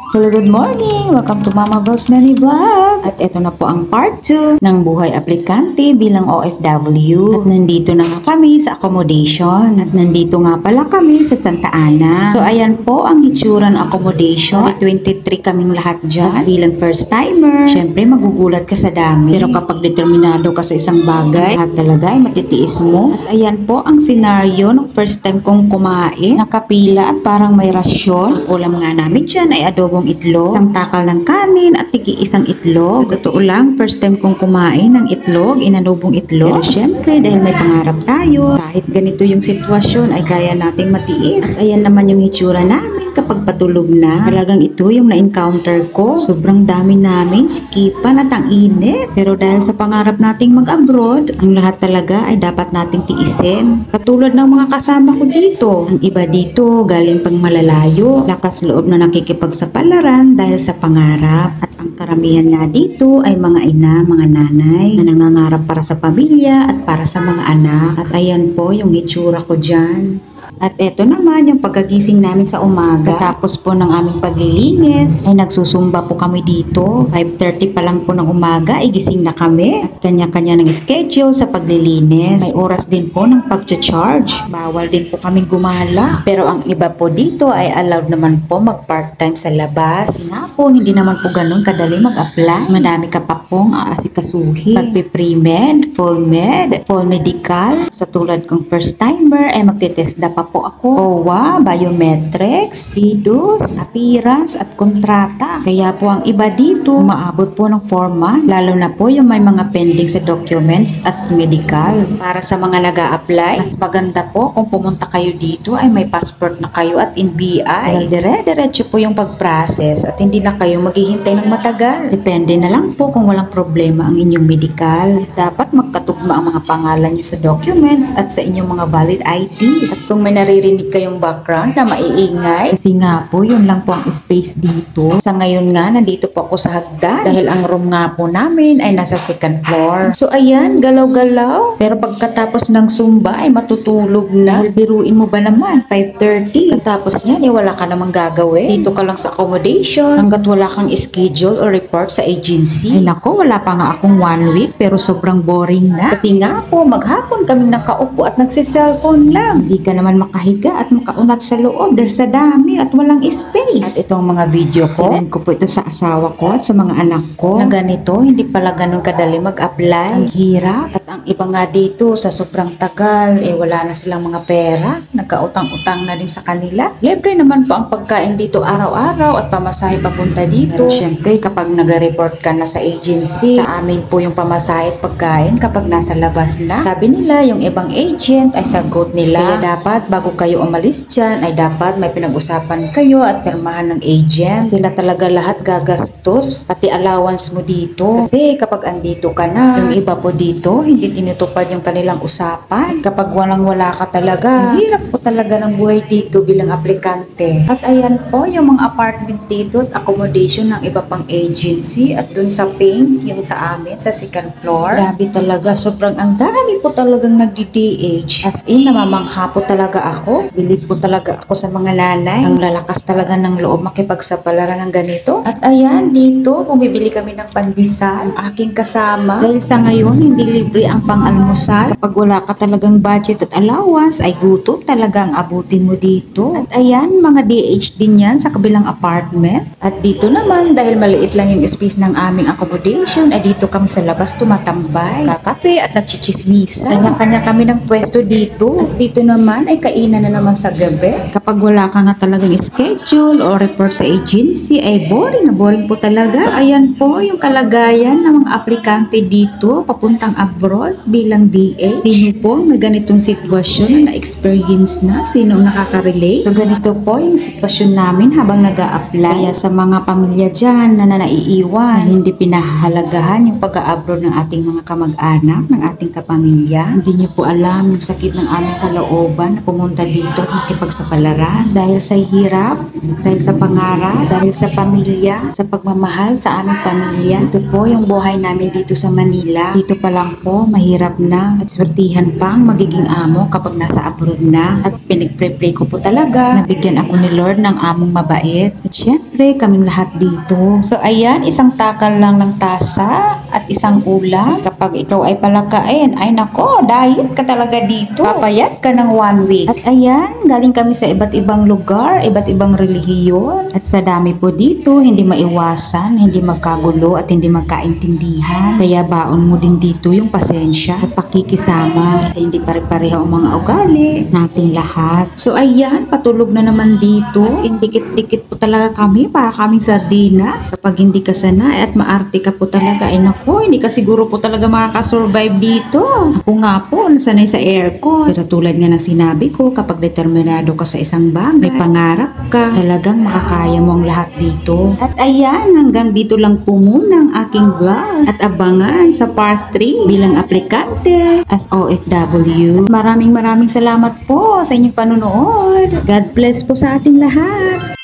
Hello, good morning! Welcome to Mama Bells Many Vlog! At ito na po ang part 2 ng buhay aplikante bilang OFW. At nandito na nga kami sa accommodation. At nandito nga pala kami sa Santa Ana. So ayan po ang hitsura ng accommodation. 23 kaming lahat dyan. At bilang first timer, syempre magugulat ka sa dami. Pero kapag determinado ka sa isang bagay, lahat talaga ay matitiis mo. At ayan po ang senaryo ng first time kong kumain. Nakapila at parang may rasyon. Ang ulam nga namin dyan ay adobong itlog, isang takal ng kanin at tigi-isang itlog. Sa totoo lang, first time kong kumain ng itlog, inadobong itlog. Pero syempre, dahil may pangarap tayo, kahit ganito yung sitwasyon ay kaya nating matiis. At ayan naman yung hitsura namin kapag patulog na. Talagang ito yung na-encounter ko. Sobrang dami namin sikipan at ang init. Pero dahil sa pangarap nating mag-abroad, ang lahat talaga ay dapat nating tiisin. Katulad ng mga kasama ko dito. Ang iba dito, galing pang malalayo, lakas loob na nakikipagsapalaran dahil sa pangarap. At ang karamihan nga dito ay mga ina, mga nanay na nangangarap para sa pamilya at para sa mga anak. At ayan po yung hitsura ko dyan. At eto naman yung pagkagising namin sa umaga. Tapos po ng aming paglilinis ay nagsusumba po kami dito. 5:30 pa lang po ng umaga ay gising na kami. At kanya-kanya ng schedule sa paglilinis. May oras din po ng pag-charge. Bawal din po kaming gumala. Pero ang iba po dito ay allowed naman po mag-part-time sa labas. Na po, hindi naman po ganun kadali mag-apply. Madami ka pa pong aasikasuhin. Pagpi-pre-med, full med, full medical. Sa tulad kong first timer ay magtitest na pa po ako. OWA, biometrics, SIDUS, appearance at kontrata. Kaya po ang iba dito, umaabot po ng 4 months. Lalo na po yung may mga pending sa documents at medical. Para sa mga nag-a-apply, mas maganda po kung pumunta kayo dito ay may passport na kayo at NBI. Dire-diretso po yung pag-process at hindi na kayo maghihintay ng matagal. Depende na lang po kung walang problema ang inyong medical. Dapat magkatugma ang mga pangalan nyo sa documents at sa inyong mga valid IDs. At kung may naririnig kayong background na maiingay, kasi nga po yun lang po ang space dito. Sa ngayon nga, nandito po ako sa hagdan dahil ang room nga po namin ay nasa second floor. So ayan, galaw-galaw. Pero pagkatapos ng Zumba ay matutulog na. Dahil biruin mo ba naman, 5:30. Tapos yan, wala ka namang gagawin. Dito ka lang sa accommodation hanggat wala kang schedule or report sa agency. Ay nako, wala pa nga akong 1 week pero sobrang boring na. Kasi nga po, maghapon kami nakaupo at nagsiselfone lang. Hindi ka naman makahiga at makaunat sa loob dahil sa dami at walang space. At itong mga video ko, sinend ko po ito sa asawa ko at sa mga anak ko na ganito, hindi pala ganun kadali mag-apply. Ang hirap. At ang iba nga dito, sa sobrang tagal, wala na silang mga pera. Nagkautang-utang na din sa kanila. Libre naman po ang pagkain dito araw-araw at pamasahe papunta dito. Pero syempre, kapag nagre-report ka na sa agency, sa amin po yung pamasahe at pagkain kapag nasa labas na. Sabi nila, yung ibang agent ay sagot nila. Kaya dapat bago kayo umalis dyan ay dapat may pinag-usapan kayo at pirmahan ng agent. Sila talaga lahat gagastos, pati allowance mo dito. Kasi kapag andito ka na, yung iba po dito hindi tinutupad yung kanilang usapan. Kapag walang-wala ka talaga, hirap po talaga ng buhay dito bilang aplikante. At ayan po yung mga apartment dito at accommodation ng iba pang agency at dun sa Pink, yung sa amin sa second floor. Grabe talaga, sobrang ang dami po talagang nagdi-DH. As in, namamangha po talaga ako. Bilib po talaga ako sa mga nanay. Ang lalakas talaga ng loob makipagsapalaran ng ganito. At ayan, dito, bumibili kami ng pandesal. Aking kasama. Dahil sa ngayon, hindi libre ang pang-almusal. Kapag wala ka talagang budget at allowance, ay gutom talaga ang abutin mo dito. At ayan, mga DH din yan sa kabilang apartment. At dito naman, dahil maliit lang yung space ng aming accommodation, ay dito kami sa labas tumatambay. Kakape at nagchichismisa. Kanya-kanya kami ng pwesto dito. At dito naman ay kainan na naman sa gabi. Kapag wala ka nga talagang schedule o report sa agency, ay boring na boring po talaga. So, ayan po yung kalagayan ng mga aplikante dito papuntang abroad bilang DH. Sino po may ganitong sitwasyon na experience na? Sino nakaka-relate? So ganito po yung sitwasyon namin habang nag-a-apply. Kaya sa mga pamilya dyan na naiiwan, na hindi pinahahalagahan yung pag-a-abroad ng ating mga kamag-anak, ng ating kapamilya. Hindi niyo po alam yung sakit ng aming kalooban na pumunta dito at makipagsapalaran. Dahil sa hirap, dahil sa pangarap, dahil sa pamilya, sa pagmamahal sa aming pamilya. Ito po yung buhay namin dito sa Manila. Dito pa lang po, mahirap na at swertihan pang magiging amo kapag nasa abroad na. At pinag-pray ko po talaga, nabigyan ako ni Lord ng among mabait. At syempre, libre kaming lahat dito. So ayan, isang takal lang ng tasa at isang ulam. Kapag ikaw ay palakain, ay nako, diet ka talaga dito. Papayat ka ng 1 week. At ayan, galing kami sa iba't ibang lugar, iba't ibang relihiyon. At sa dami po dito, hindi maiwasan, hindi magkagulo at hindi magkaintindihan. Kaya baon mo din dito yung pasensya at pakikisama. Hindi pare-pareho ang mga ugali nating lahat. So ayan, patulog na naman dito. As in, dikit-dikit po talaga kami para kaming sardinas. Kapag hindi ka sanay at maarte ka po talaga, ay naku, hindi ka siguro po talaga makakasurvive dito. Ako nga po, nasanay sa aircon. Pero tulad nga ng sinabi ko, kapag determinado ka sa isang bagay, may pangarap ka, talagang makakaya mo ang lahat dito. At ayan, hanggang dito lang po muna ang aking vlog. At abangan sa part 3 bilang aplikante as OFW. Maraming salamat po sa inyong panonood. God bless po sa ating lahat.